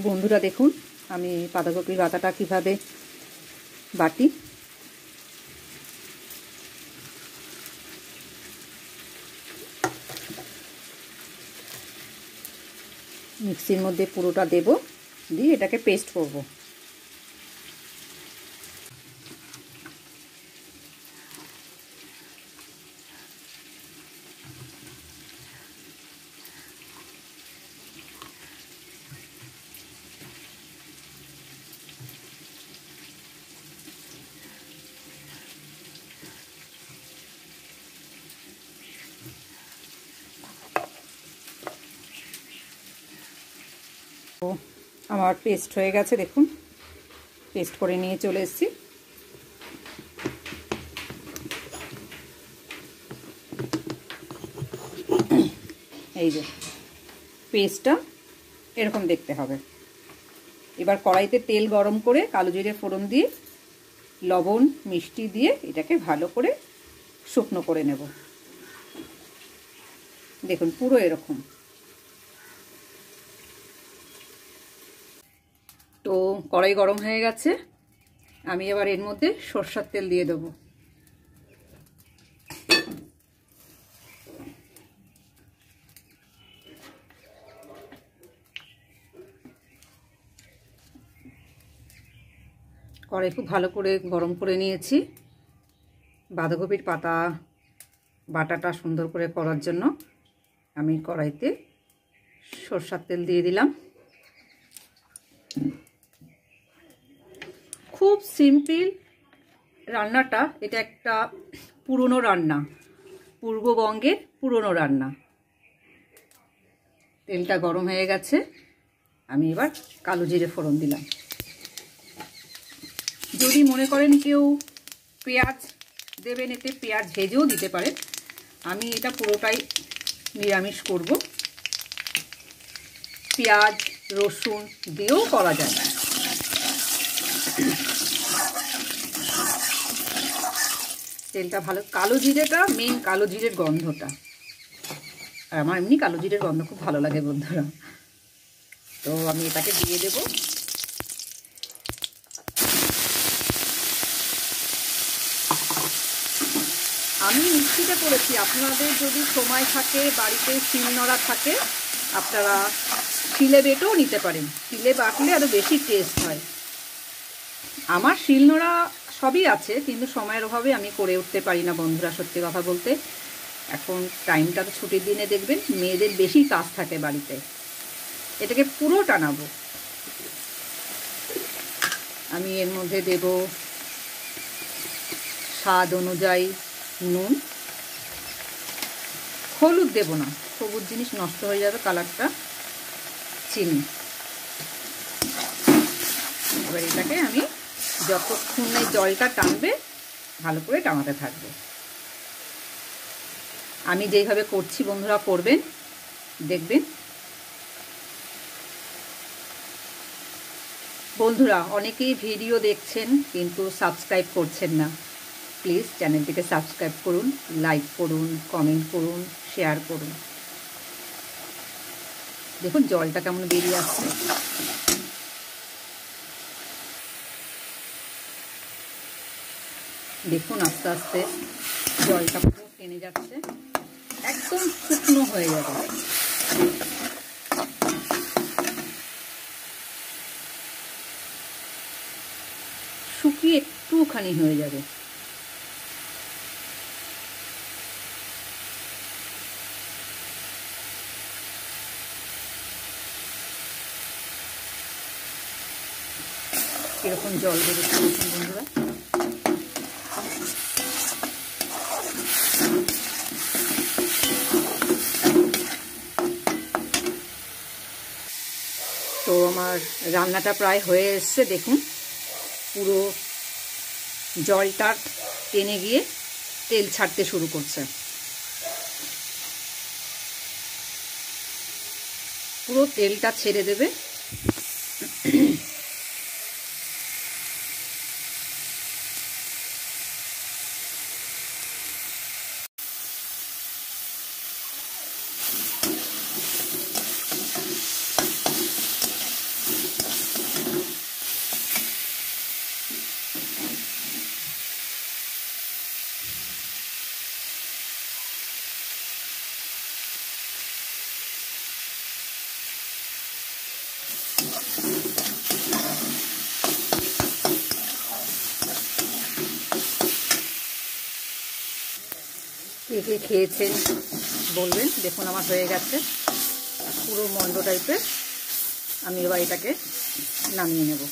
বন্ধুরা দেখুন আমি বাঁধাকপির বাটাটা কিভাবে বাটি। মিক্সির মধ্যে পুরোটা দেব, দিয়ে এটাকে পেস্ট করব। আমার পেস্ট হয়ে গেছে, দেখুন পেস্ট করে নিয়ে চলে এসেছি। এই যে পেস্টটা এরকম দেখতে হবে। এবার কড়াইতে তেল গরম করে কালো জিরে ফোড়ন দিয়ে লবণ মিষ্টি দিয়ে এটাকে ভালো করে শুকনো করে নেব। দেখুন পুরো এরকম। তো কড়াই গরম হয়ে গেছে, আমি এবার এর মধ্যে সরষের তেল দিয়ে দেবো। কড়াই খুব ভালো করে গরম করে নিয়েছি। বাঁধাকপির বাটাটা সুন্দর করে করার জন্য আমি কড়াইতে সরষের তেল দিয়ে দিলাম। খুব সিম্পল রান্নাটা, এটা একটা পুরনো রান্না, পূর্ববঙ্গের পুরনো রান্না। তেলটা গরম হয়ে গেছে, আমি এবার কালো জিরে ফোড়ন দিলাম। যদি মনে করেন কেউ পেঁয়াজ দেবেন, এতে পেঁয়াজ ভেজেও দিতে পারেন। আমি এটা পুরোটাই নিরামিষ করব। পেঁয়াজ রসুন দিয়েও করা যায়। তেলটা ভালো, কালো জিরেটা মেন, কালো জিরের গন্ধটা। আর আমার এমনি কালো জিরের গন্ধ খুব ভালো লাগে বন্ধুরা। তো আমি এটাকে দিয়ে দেব। আমি মিক্সিতে করেছি, আপনাদের যদি সময় থাকে, বাড়িতে শিলনোড়া থাকে, আপনারা শিলে বেটেও নিতে পারেন। শিলে বাটলে আরও বেশি টেস্ট হয়। আমার শিলনোড়া সবই আছে, কিন্তু সময়ের অভাবে আমি করে উঠতে পারি না বন্ধুরা, সত্যি কথা বলতে। এখন টাইমটা তো ছুটির দিনে দেখবেন মেয়েদের বেশি কাজ থাকে বাড়িতে। এটাকে পুরো টানাবো। আমি এর মধ্যে দেব স্বাদ অনুযায়ী নুন, হলুদ দেব না, সবুজ জিনিস নষ্ট হয়ে যাবে কালারটা, চিনি। এবার এটাকে আমি যতক্ষণ এই জলটা টানবে ভালো করে টানাতে থাকবো। আমি যেইভাবে করছি বন্ধুরা করবেন, দেখবেন। বন্ধুরা অনেকেই ভিডিও দেখছেন কিন্তু সাবস্ক্রাইব করছেন না। প্লিজ চ্যানেলটিকে সাবস্ক্রাইব করুন, লাইক করুন, কমেন্ট করুন, শেয়ার করুন। দেখুন জলটা কেমন বেরিয়ে আসছে। দেখুন আস্তে আস্তে জলটা পুরো টেনে যাচ্ছে, একদম শুকনো হয়ে যাবে। শুকিয়ে একটুখানি হয়ে যাবে। এরকম জল বেরোচ্ছে বন্ধুরা। তো আমার রান্নাটা প্রায় হয়ে এসছে, দেখুন পুরো জলটা টেনে গিয়ে তেল ছাড়তে শুরু করছে। পুরো তেলটা ছেড়ে দেবে। কে কে খেয়েছেন বলবেন। দেখুন আমার হয়ে গেছে পুরো মন্ড টাইপের। আমি এবার এটাকে নামিয়ে নেব।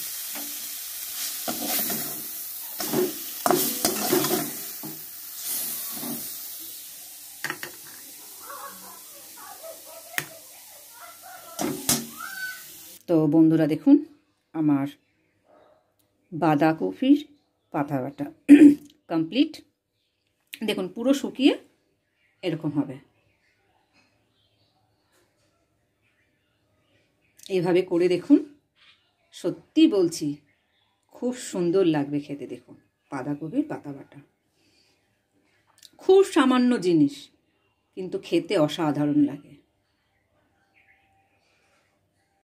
তো বন্ধুরা দেখুন আমার বাঁধাকপির পাতা বাটা কমপ্লিট। দেখুন পুরো শুকিয়ে এরকম হবে। এইভাবে করে দেখুন, সত্যি বলছি খুব সুন্দর লাগবে খেতে। দেখুন বাঁধাকপির পাতা বাটা খুব সামান্য জিনিস, কিন্তু খেতে অসাধারণ লাগে।